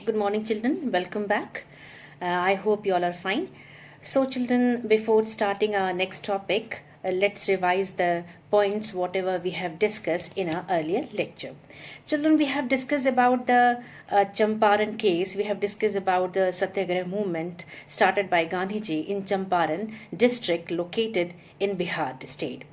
Good morning, children. Welcome back. I hope you all are fine. So, children, before starting our next topic, let's revise the points whatever we have discussed in our earlier lecture. Children, we have discussed about the Champaran case. We have discussed about the Satyagraha movement started by Gandhiji in Champaran district located in Bihar state.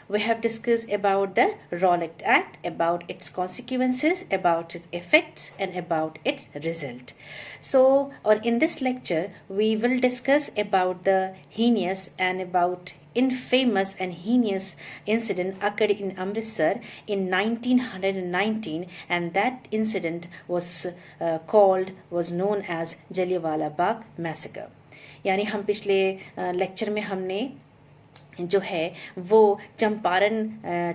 We have discussed about the Rowlatt Act, about its consequences, about its effects, and about its result. So, in this lecture, we will discuss about the heinous and about infamous and heinous incident occurred in Amritsar in 1919, and that incident was known as Jallianwala Bagh massacre. यानी हम पिछले lecture में हमने जो है वो चंपारण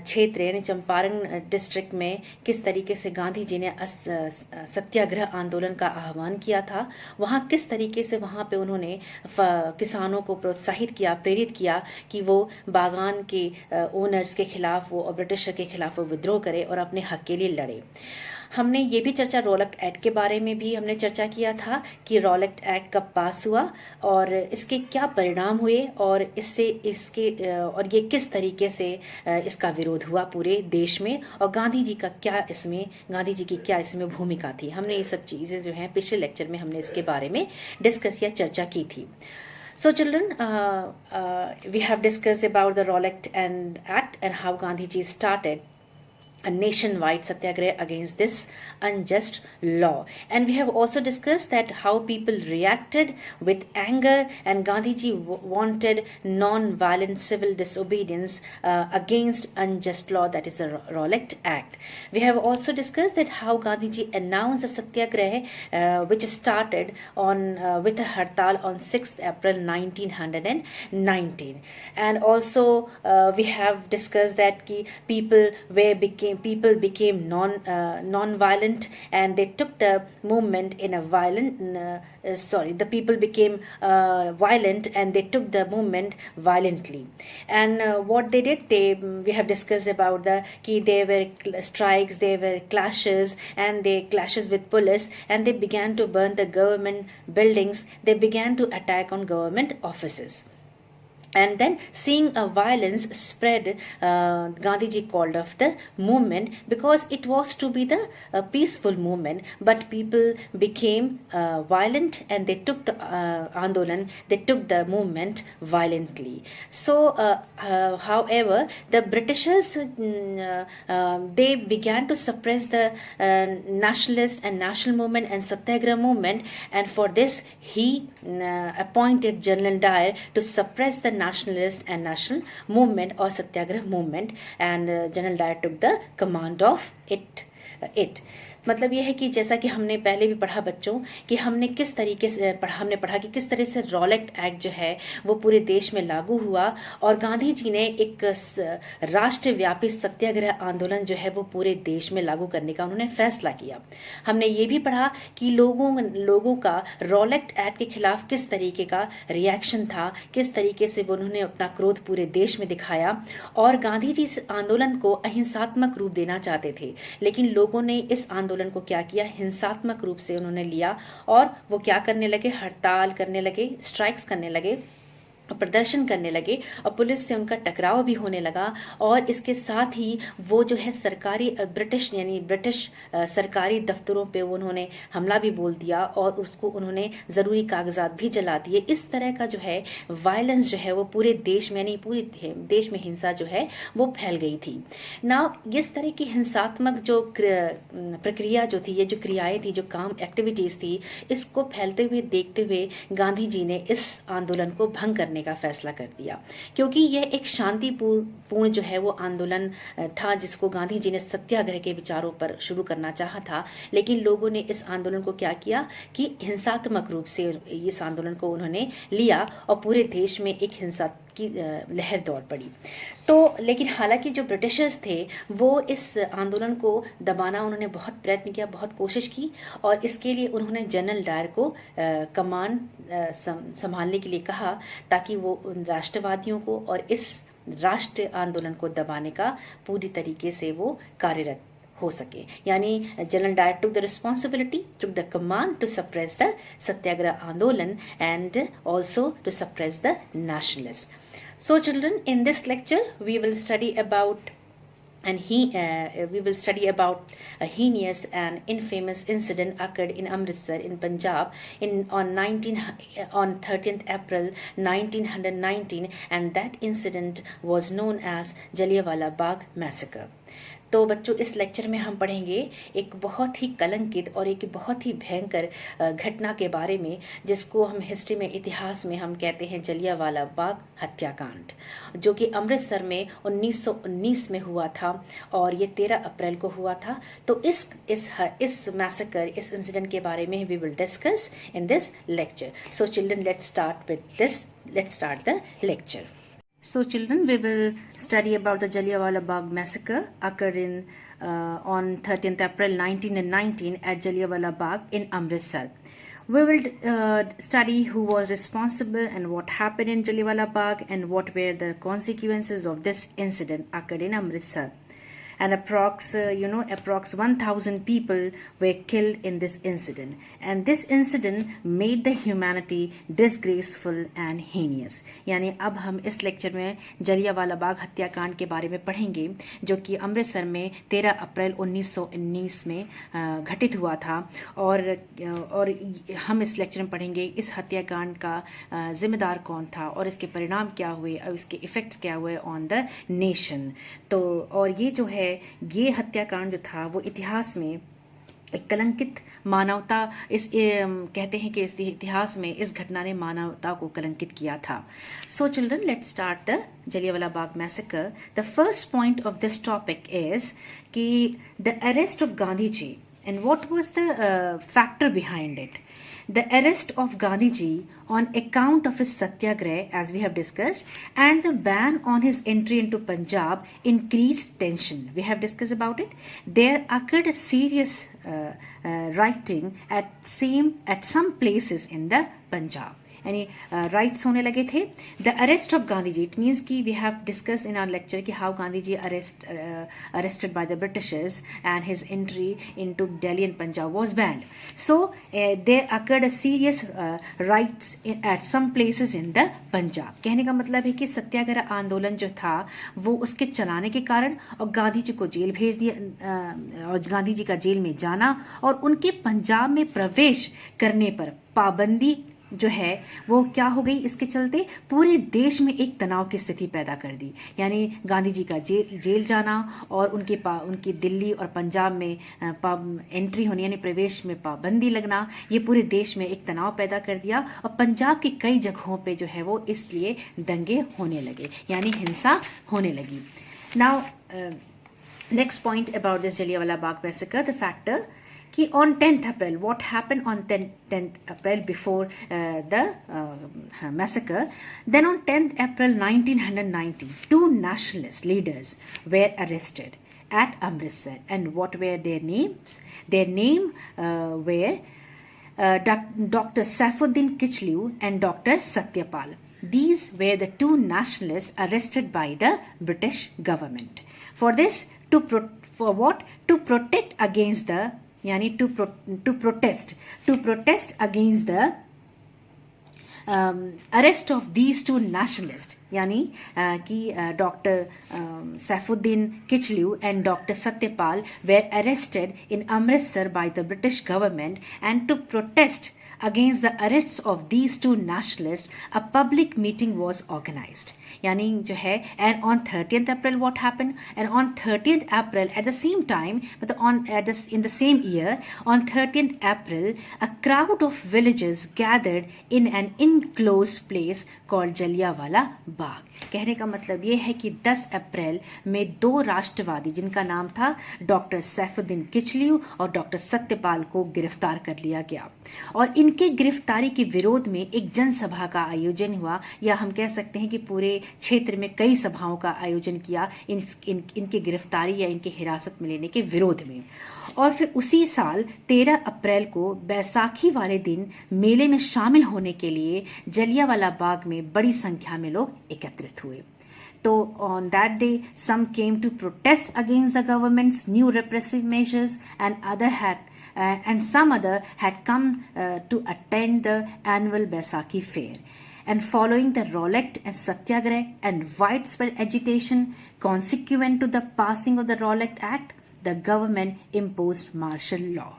क्षेत्र यानी चंपारण डिस्ट्रिक्ट में किस तरीके से गांधी जी ने सत्याग्रह आंदोलन का आह्वान किया था, वहाँ किस तरीके से वहाँ पे उन्होंने किसानों को प्रोत्साहित किया, प्रेरित किया कि वो बागान के ओनर्स के खिलाफ वो ब्रिटिश के खिलाफ वो विद्रोह करे और अपने हक के लिए लड़े। हमने ये भी चर्चा रॉलेट एक्ट के बारे में भी हमने चर्चा किया था कि रॉलेट एक्ट कब पास हुआ और इसके क्या परिणाम हुए और और ये किस तरीके से इसका विरोध हुआ पूरे देश में और गांधी जी की क्या इसमें भूमिका थी। हमने ये सब चीज़ें जो हैं पिछले लेक्चर में हमने इसके बारे में डिस्कस या चर्चा की थी। So children, we have discussed about the Rowlatt Act and how Gandhiji started a nationwide satyagraha against this unjust law, and we have also discussed that how people reacted with anger, and Gandhiji wanted non-violent civil disobedience against unjust law, that is the Rowlatt Act. We have also discussed that how Gandhiji announced the satyagraha which started on with a hartal on 6th April 1919, and also we have discussed that people became non-violent, and they took the movement in a the people became violent and they took the movement violently. And what they did, we have discussed about there were strikes, there were clashes, and they clashes with police, and they began to burn the government buildings, they began to attack on government offices. And then seeing a violence spread, Gandhiji called off the movement because it was to be the peaceful movement, but people became violent and they took the andolan, they took the movement violently. So however, the Britishers they began to suppress the nationalist and national movement and satyagraha movement, and for this he appointed General Dyer to suppress the nationalist and national movement or satyagrah movement, and General Dyer took the command of it. मतलब ये है कि जैसा कि हमने पहले भी पढ़ा बच्चों कि हमने किस तरीके से पढ़ा कि किस तरह से रॉलेट एक्ट जो है वो पूरे देश में लागू हुआ और गांधी जी ने एक राष्ट्रव्यापी सत्याग्रह आंदोलन जो है वो पूरे देश में लागू करने का उन्होंने फैसला किया। हमने ये भी पढ़ा कि लोगों का रॉलेट एक्ट के खिलाफ किस तरीके का रिएक्शन था, किस तरीके से उन्होंने अपना क्रोध पूरे देश में दिखाया, और गांधी जी इस आंदोलन को अहिंसात्मक रूप देना चाहते थे, लेकिन लोगों ने इस आंदोलन को क्या किया, हिंसात्मक रूप से उन्होंने लिया और वो क्या करने लगे, हड़ताल करने लगे, स्ट्राइक्स करने लगे, प्रदर्शन करने लगे और पुलिस से उनका टकराव भी होने लगा। और इसके साथ ही वो जो है ब्रिटिश सरकारी दफ्तरों पे उन्होंने हमला भी बोल दिया और उसको उन्होंने ज़रूरी कागजात भी जला दिए। इस तरह का जो है वायलेंस जो है वो पूरे देश में, यानी पूरे देश में हिंसा जो है वो फैल गई थी ना। इस तरह की हिंसात्मक जो प्रक्रिया जो थी, ये जो क्रियाएं थी, जो काम एक्टिविटीज़ थी, इसको फैलते हुए देखते हुए गांधी जी ने इस आंदोलन को भंग करने का फैसला कर दिया, क्योंकि यह एक शांतिपूर्ण जो है वो आंदोलन था जिसको गांधी जी ने सत्याग्रह के विचारों पर शुरू करना चाहा था, लेकिन लोगों ने इस आंदोलन को क्या किया कि हिंसात्मक रूप से इस आंदोलन को उन्होंने लिया और पूरे देश में एक हिंसा की लहर दौड़ पड़ी। तो लेकिन हालांकि जो ब्रिटिशर्स थे वो इस आंदोलन को दबाना उन्होंने बहुत प्रयत्न किया, बहुत कोशिश की, और इसके लिए उन्होंने जनरल डायर को कमान संभालने के लिए कहा ताकि वो उन राष्ट्रवादियों को और इस राष्ट्र आंदोलन को दबाने का पूरी तरीके से वो कार्यरत हो सके। यानी General Dyer took the responsibility, took the command to suppress the satyagraha आंदोलन and also to suppress the nationalist. So children, in this lecture we will study about a heinous and infamous incident occurred in Amritsar in Punjab on 13th April 1919, and that incident was known as Jallianwala Bagh massacre. तो बच्चों, इस lecture में हम पढ़ेंगे एक बहुत ही कलंकित और एक बहुत ही भयंकर घटना के बारे में, जिसको हम हिस्ट्री में, इतिहास में हम कहते हैं जलियांवाला बाग हत्याकांड, जो कि अमृतसर में 1919 में हुआ था और ये 13 अप्रैल को हुआ था. तो इस मैसेकर, इस इंसिडेंट के बारे में we will discuss in this lecture. So children, let's start the lecture. So children, we will study about the Jallianwala Bagh massacre occurred on 13th April 1919 at Jallianwala Bagh in Amritsar. We will study who was responsible and what happened in Jallianwala Bagh and what were the consequences of this incident occurred in Amritsar. And approx 1,000 people were killed in this incident. And this incident made the humanity disgraceful and heinous. यानी अब हम इस lecture में जलियांवाला बाग हत्याकांड के बारे में पढ़ेंगे, जो कि अमृतसर में 13 अप्रैल 1919 में घटित हुआ था. और हम इस लेक्चर में पढ़ेंगे इस हत्याकांड का जिम्मेदार कौन था और इसके परिणाम क्या हुए और इसके इफेक्ट्स क्या हुए ऑन द नेशन. तो और ये जो है, ये हत्याकांड जो था वो इतिहास में एक कलंकित, मानवता, कहते हैं कि इस इतिहास में इस घटना ने मानवता को कलंकित किया था. So children, let's start the Jallianwala Bagh massacre. The first point of this topic is कि the arrest of Gandhi ji and what was the factor behind it. The arrest of Gandhi ji on account of his satyagrah, as we have discussed, and the ban on his entry into Punjab increased tension. We have discussed about it. There occurred a serious rioting at some places in the Punjab. यानी riots होने लगे थे. The arrest of Gandhi ji, it means कि we have discuss in our lecture कि how Gandhi ji arrested by the Britishers and his entry into Delhi and Punjab was banned. So there occurred a serious riots at some places in the Punjab. कहने का मतलब है कि सत्याग्रह आंदोलन जो था वो उसके चलाने के कारण और गांधी जी को जेल भेज दिया और गांधी जी का जेल में जाना और उनके पंजाब में प्रवेश करने पर पाबंदी जो है वो क्या हो गई, इसके चलते पूरे देश में एक तनाव की स्थिति पैदा कर दी. यानी गांधी जी का जेल जाना और उनकी दिल्ली और पंजाब में एंट्री होने यानी प्रवेश में पाबंदी लगना, ये पूरे देश में एक तनाव पैदा कर दिया और पंजाब की कई जगहों पे जो है वो इसलिए दंगे होने लगे, यानी हिंसा होने लगी. Now next point about this Jallianwala Bagh massacre, the factor कि on 10th April, what happened on 10th April before the massacre. Then on 10th April 1990, 2 nationalist leaders were arrested at Amritsar. And what were their names? Their name were Dr. Saifuddin Kichlew and Dr. Satyapal. These were the 2 nationalists arrested by the British government. For this, for what? To protect against the यानी to protest against the arrest of these 2 nationalists. यानी कि doctor Saifuddin Kitchlew and Dr. Satyapal were arrested in Amritsar by the British government, and to protest against the arrests of these 2 nationalists, a public meeting was organized. यानी जो है, and on 30th April what happened? And on 30th April at the same time, in the same year, on 30th April, a crowd of villagers gathered in an enclosed place called Jallianwala Bagh. कहने का मतलब ये है कि 10 अप्रैल में 2 राष्ट्रवादी, जिनका नाम था डॉक्टर सैफुद्दीन किचलू और डॉक्टर सत्यपाल, को गिरफ्तार कर लिया गया और इनके गिरफ्तारी के विरोध में एक जनसभा का आयोजन हुआ, या हम कह सकते हैं कि पूरे क्षेत्र में कई सभाओं का आयोजन किया इनके गिरफ्तारी या इनके हिरासत में लेने के विरोध में. और फिर उसी साल 13 अप्रैल को बैसाखी वाले दिन मेले में शामिल होने के लिए जलियांवाला बाग में बड़ी संख्या में लोग एकत्रित हुए. तो on that day some came to protest against the government's new repressive measures, and some other had come to attend the annual Baisakhi fair. And following the Rolect and Satyagrah and widespread agitation consequent to the passing of the Rolect Act, the government imposed martial law.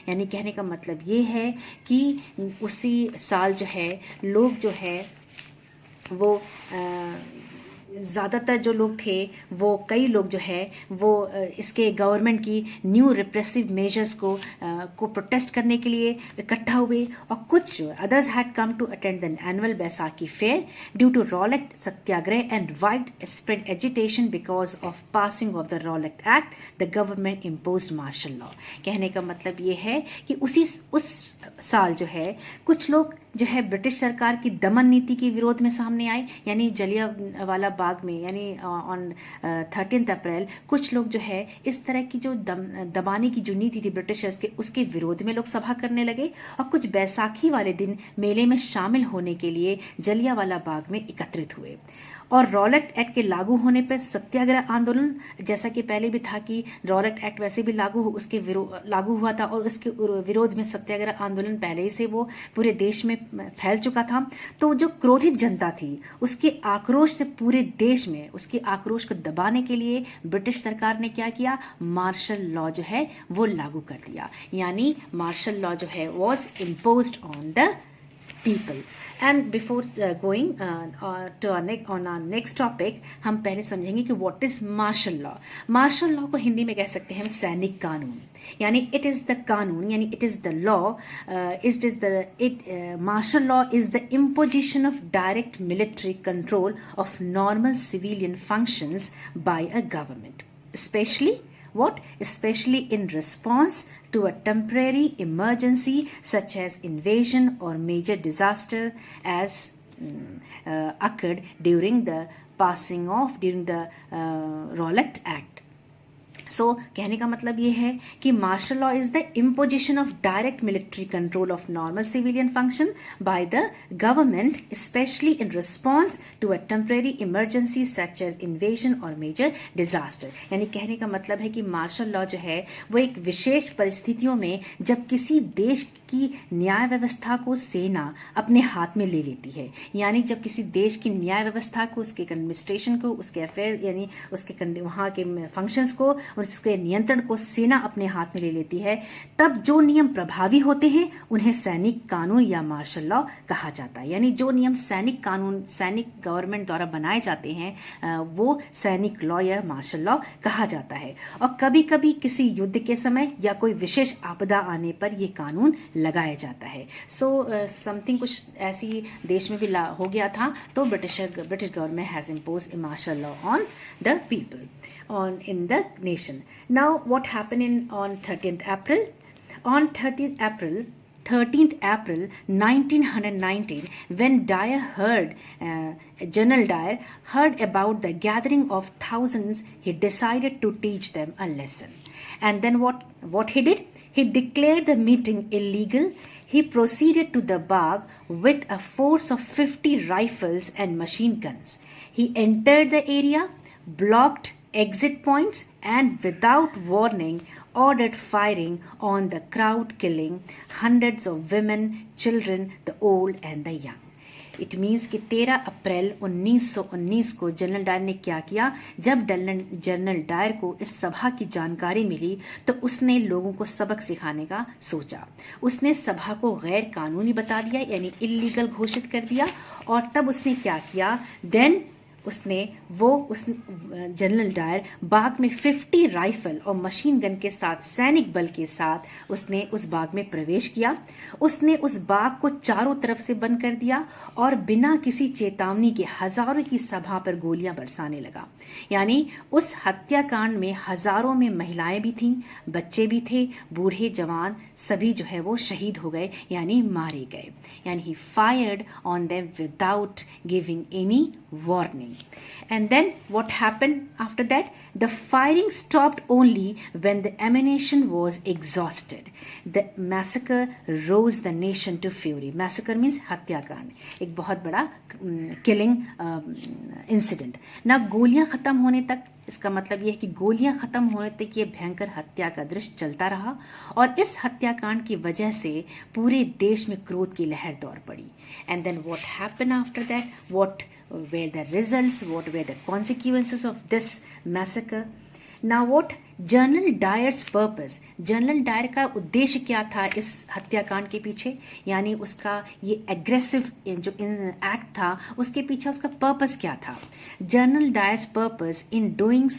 यानी कहने का मतलब ये है कि उसी साल जो है लोग जो है वो ज़्यादातर जो लोग थे वो कई लोग जो है वो इसके गवर्नमेंट की न्यू रिप्रेसिव मेजर्स को प्रोटेस्ट करने के लिए इकट्ठा हुए, और कुछ others had come to attend the annual Baisakhi fair due to Rowlatt satyagraha and wide spread agitation because of passing of the Rowlatt Act the government imposed martial law. कहने का मतलब ये है कि उस साल जो है कुछ लोग जो है ब्रिटिश सरकार की दमन नीति के विरोध में सामने आए, यानी जलियांवाला बाग में, यानी ऑन 13 अप्रैल कुछ लोग जो है इस तरह की जो दबाने की जो नीति थी ब्रिटिशर्स के, उसके विरोध में लोग सभा करने लगे, और कुछ बैसाखी वाले दिन मेले में शामिल होने के लिए जलियांवाला बाग में एकत्रित हुए। और रॉलेक्ट एक्ट के लागू होने पर सत्याग्रह आंदोलन, जैसा कि पहले भी था कि रॉलेक्ट एक्ट वैसे भी लागू हुआ था और उसके विरोध में सत्याग्रह आंदोलन पहले से वो पूरे देश में फैल चुका था। तो जो क्रोधित जनता थी उसके आक्रोश से पूरे देश में उसके आक्रोश को दबाने के लिए ब्रिटिश सरकार ने क्या किया, मार्शल लॉ जो है वो लागू कर दिया। यानी मार्शल लॉ जो है was imposed on the people. And before going to our next topic, हम पहले समझेंगे कि what is martial law. Martial law को हिंदी में कह सकते हैं हम सैनिक कानून, यानी इट इज द कानून, यानी it is the law, martial law is the imposition of direct military control of normal civilian functions by a government, especially in response to a temporary emergency such as invasion or major disaster as occurred during the Rowlatt Act. So कहने का मतलब ये है कि martial law is the imposition of direct military control of normal civilian function by the government, specially in response to a temporary emergency such as invasion और major disaster. यानी कहने का मतलब है कि मार्शल लॉ जो है वो एक विशेष परिस्थितियों में जब किसी देश की न्याय व्यवस्था को सेना अपने हाथ में ले लेती है, यानी जब किसी देश की न्याय व्यवस्था को, उसके एडमिनिस्ट्रेशन को, उसके अफेयर यानी उसके वहाँ के फंक्शंस को और उसके नियंत्रण को सेना अपने हाथ में ले लेती है, तब जो नियम प्रभावी होते हैं उन्हें सैनिक कानून या मार्शल लॉ कहा जाता है। यानी जो नियम सैनिक कानून, सैनिक गवर्नमेंट द्वारा बनाए जाते हैं वो सैनिक लॉ या मार्शल लॉ कहा जाता है। और कभी कभी किसी युद्ध के समय या कोई विशेष आपदा आने पर यह कानून लगाया जाता है। सो समथिंग कुछ ऐसी देश में भी हो गया था, तो British government has imposed a martial law on the people, in the nation. Now what happened on 13th April? On 13th April 1919, when General Dyer heard about the gathering of thousands, he decided to teach them a lesson. And then what he did? He declared the meeting illegal. He proceeded to the Bagh with a force of 50 rifles and machine guns. He entered the area, blocked exit points, and without warning ordered firing on the crowd, killing hundreds of women, children, the old and the young. It means कि 13 अप्रैल 1919 को general Dyer ने क्या किया, जब general Dyer को इस सभा की जानकारी मिली तो उसने लोगों को सबक सिखाने का सोचा। उसने सभा को गैर कानूनी बता दिया, यानी इल्लीगल घोषित कर दिया। और तब उसने क्या किया, जनरल डायर बाग में 50 राइफल और मशीन गन के साथ, सैनिक बल के साथ उसने उस बाग में प्रवेश किया। उसने उस बाग को चारों तरफ से बंद कर दिया और बिना किसी चेतावनी के हजारों की सभा पर गोलियां बरसाने लगा। यानी उस हत्याकांड में हजारों में महिलाएं भी थीं, बच्चे भी थे, बूढ़े जवान सभी जो है वो शहीद हो गए, यानी मारे गए। यानी ही fired on them without giving any warning. And then what happened after that? The firing stopped only when the ammunition was exhausted. The massacre rose the nation to fury. Massacre means हत्याकांड, एक बहुत बड़ा killing incident. ना गोलियां खत्म होने तक, इसका मतलब यह है कि गोलियां खत्म होने तक ये भयंकर हत्या का दृश्य चलता रहा और इस हत्याकांड की वजह से पूरे देश में क्रोध की लहर दौड़ पड़ी. And then what happened after that? What were the results? What were the consequences of this massacre? Now what? General Dyer's purpose, general Dyer का उद्देश्य क्या था इस हत्याकांड के पीछे, यानी उसका ये एग्रेसिव जो एक्ट था उसके पीछे उसका पर्पस क्या था? General Dyer's purpose in doing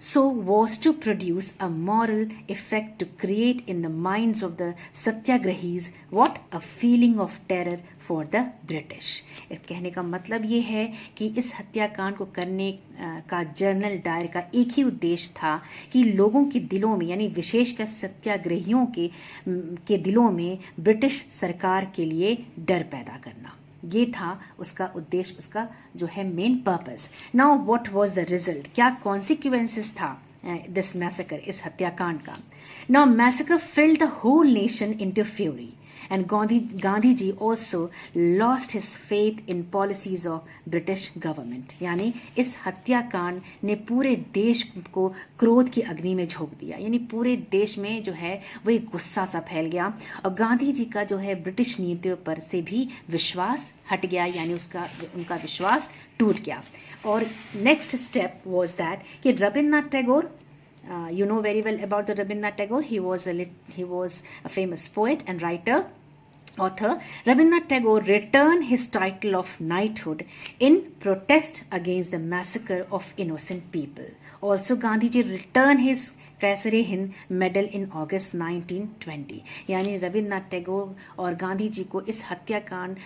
so was to produce a moral effect to create in the minds of the satyagrahis what? A feeling of terror for the British. इस कहने का मतलब ये है कि इस हत्याकांड को करने का जनरल डायर का एक ही उद्देश्य था कि लोगों के दिलों में, यानी विशेषकर सत्याग्रहियों के दिलों में ब्रिटिश सरकार के लिए डर पैदा करना. ये था उसका उद्देश्य, उसका जो है main purpose. Now what was the result? क्या कॉन्सिक्वेंसेस था दिस मैसेकर, इस हत्याकांड का? Now massacre filled the whole nation into fury and Gandhiji also lost his faith in policies of British government. यानी इस हत्याकांड ने पूरे देश को क्रोध की अग्नि में झोंक दिया, यानी पूरे देश में जो है वो एक गुस्सा सा फैल गया और गांधी जी का जो है ब्रिटिश नीतियों पर से भी विश्वास हट गया, यानी उनका विश्वास टूट गया. और नेक्स्ट स्टेप वाज दैट कि Rabindranath Tagore, you know very well about the Rabindranath Tagore. He was a famous poet and writer, author. Rabindranath Tagore returned his title of knighthood in protest against the massacre of innocent people. Also, Gandhiji returned his Kaiser-e Hind medal in August 1920. यानी रविन्द्रनाथ टैगोर और गांधी जी को इस हत्याकांड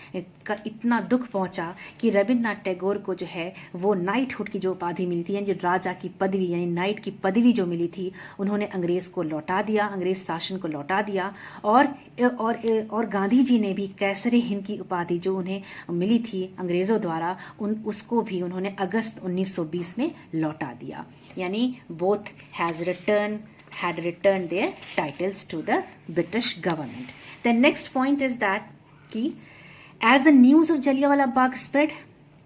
का इतना दुख पहुंचा कि रविन्द्रनाथ टैगोर को जो है वो नाइटहुड की जो उपाधि मिली थी, यानी जो राजा की पदवी, यानी नाइट की पदवी जो मिली थी, उन्होंने अंग्रेज को लौटा दिया, अंग्रेज शासन को लौटा दिया. और गांधी जी ने भी कैसरे हिंद की उपाधि जो उन्हें मिली थी अंग्रेजों द्वारा, उसको भी उन्होंने अगस्त 1920 में लौटा दिया. यानी both had returned their titles to the British government. The next point is that as the news of Jallianwala Bagh spread,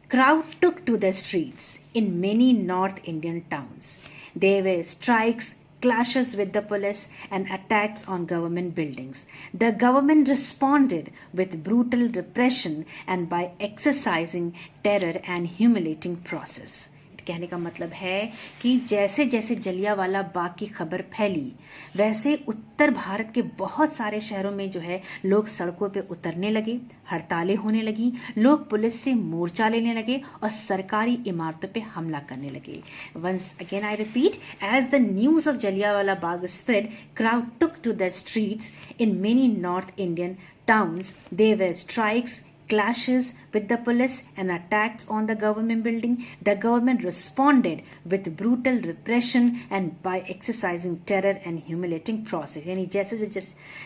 crowd took to the streets in many North Indian towns. There were strikes, clashes with the police and attacks on government buildings. The government responded with brutal repression and by exercising terror and humiliating process. कहने का मतलब है कि जैसे जैसे जलियांवाला बाग की खबर फैली, वैसे उत्तर भारत के बहुत सारे शहरों में जो है लोग सड़कों पे उतरने लगे, हड़तालें होने लगी, लोग पुलिस से मोर्चा लेने लगे और सरकारी इमारतों पे हमला करने लगे. Once again I repeat, as the news of Jallianwala Bagh spread, crowd took to the streets in many north Indian towns. There were strikes, clashes with the police and attacks on the government building. The government responded with brutal repression and by exercising terror and humiliating process. यानी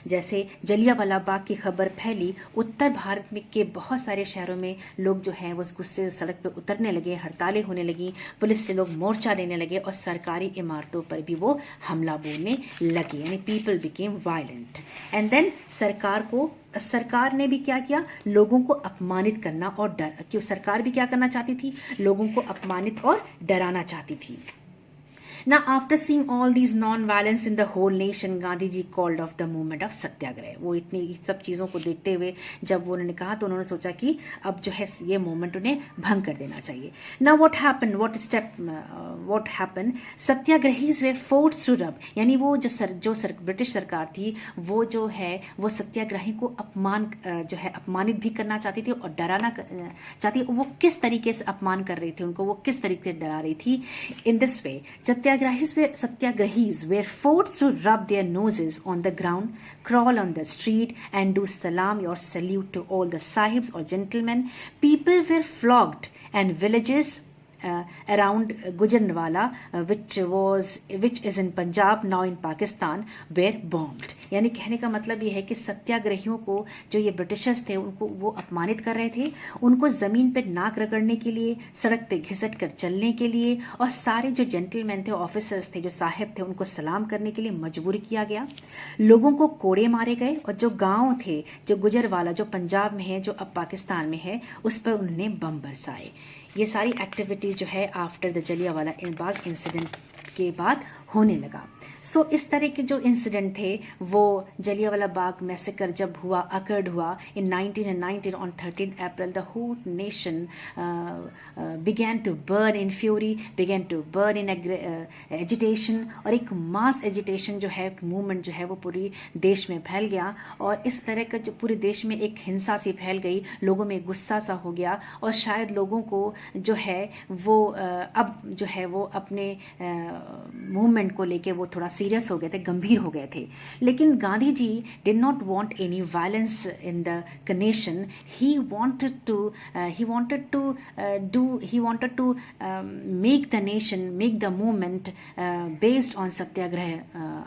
जैसे जलियांवाला बाग की खबर फैली, उत्तर भारत में के बहुत सारे शहरों में लोग जो हैं वो गुस्से से सड़क पर उतरने लगे, हड़तालें होने लगी, पुलिस से लोग मोर्चा लेने लगे और सरकारी इमारतों पर भी वो हमला बोलने लगे, यानी people became violent. And then सरकार ने भी क्या किया? लोगों को अपमानित करना और क्यों सरकार भी क्या करना चाहती थी? लोगों को अपमानित और डराना चाहती थी. Now, after seeing all these non-violence in the whole nation, Gandhi ji called off the movement of सत्याग्रह. वो इतनी सब चीज़ों को देखते हुए जब वो उन्होंने कहा तो उन्होंने सोचा कि अब जो है ये मूवमेंट उन्हें भंग कर देना चाहिए. Now what happened? What happened? Satyagrahis were forced to rub, यानी वो ब्रिटिश सरकार थी वो जो है वो सत्याग्रही को अपमानित भी करना चाहती थी और डराना चाहती. वो किस तरीके से अपमान कर रही थी उनको, वो किस तरीके से डरा रही थी? In this way, Satyagrahis were forced to rub their noses on the ground, crawl on the street and do salam or salute to all the sahibs or gentlemen. People were flogged and villages around Gujranwala, which is in Punjab, now in Pakistan, were bombed. यानी कहने का मतलब ये है कि सत्याग्रहियों को जो ये ब्रिटिशर्स थे उनको वो अपमानित कर रहे थे, उनको ज़मीन पे नाक रगड़ने के लिए, सड़क पे घिसट कर चलने के लिए, और सारे जो जेंटलमैन थे, ऑफिसर्स थे, जो साहब थे, उनको सलाम करने के लिए मजबूर किया गया। लोगों को कोड़े मारे गए, और जो गाँव थे, जो गुजरवाला, जो पंजाब में है, जो अब पाकिस्तान में है, उस पर उन्होंने बम बरसाए। ये सारी एक्टिविटीज़ जो है after the Jallianwala Bagh incident के बाद होने लगा। सो इस तरह के जो इंसिडेंट थे वो जलियांवाला बाग मैसेकर जब हुआ, अकर्ड हुआ in 1919 on 13 April, the whole nation began to burn in fury, began to burn in agitation, और एक मास एजिटेशन जो है, मूवमेंट जो है वो पूरी देश में फैल गया। और इस तरह का जो पूरे देश में एक हिंसा सी फैल गई, लोगों में गुस्सा सा हो गया, और शायद लोगों को जो है वो अब जो है वो अपने मूवमेंट को लेके वो थोड़ा सीरियस हो गए थे, गंभीर हो गए थे। लेकिन Gandhi ji did not want any violence in the nation. He wanted to make the nation, make the movement based on satyagraha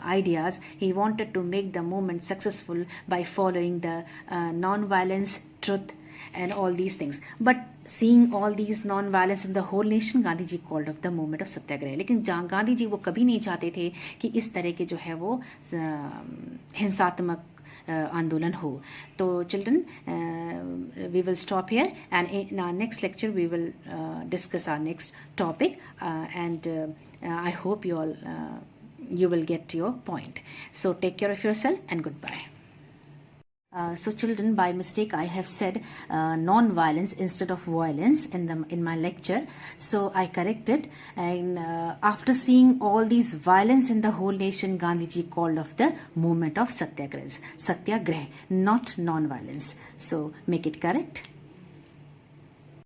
ideas. He wanted to make the movement successful by following the non-violence, truth, and all these things. But seeing all these non-violence in the whole nation, Gandhi ji called off the movement of satyagraha. लेकिन गांधी जी वो कभी नहीं चाहते थे कि इस तरह के जो है वो हिंसात्मक आंदोलन हो। तो children, we will stop here, and in our next lecture we will discuss our next topic, and I hope you will get your point. So take care of yourself and goodbye. So children, by mistake I have said non-violence instead of violence in my lecture, so I corrected, and after seeing all these violence in the whole nation, Gandhiji called off the movement of satyagrah, not non-violence. So make it correct.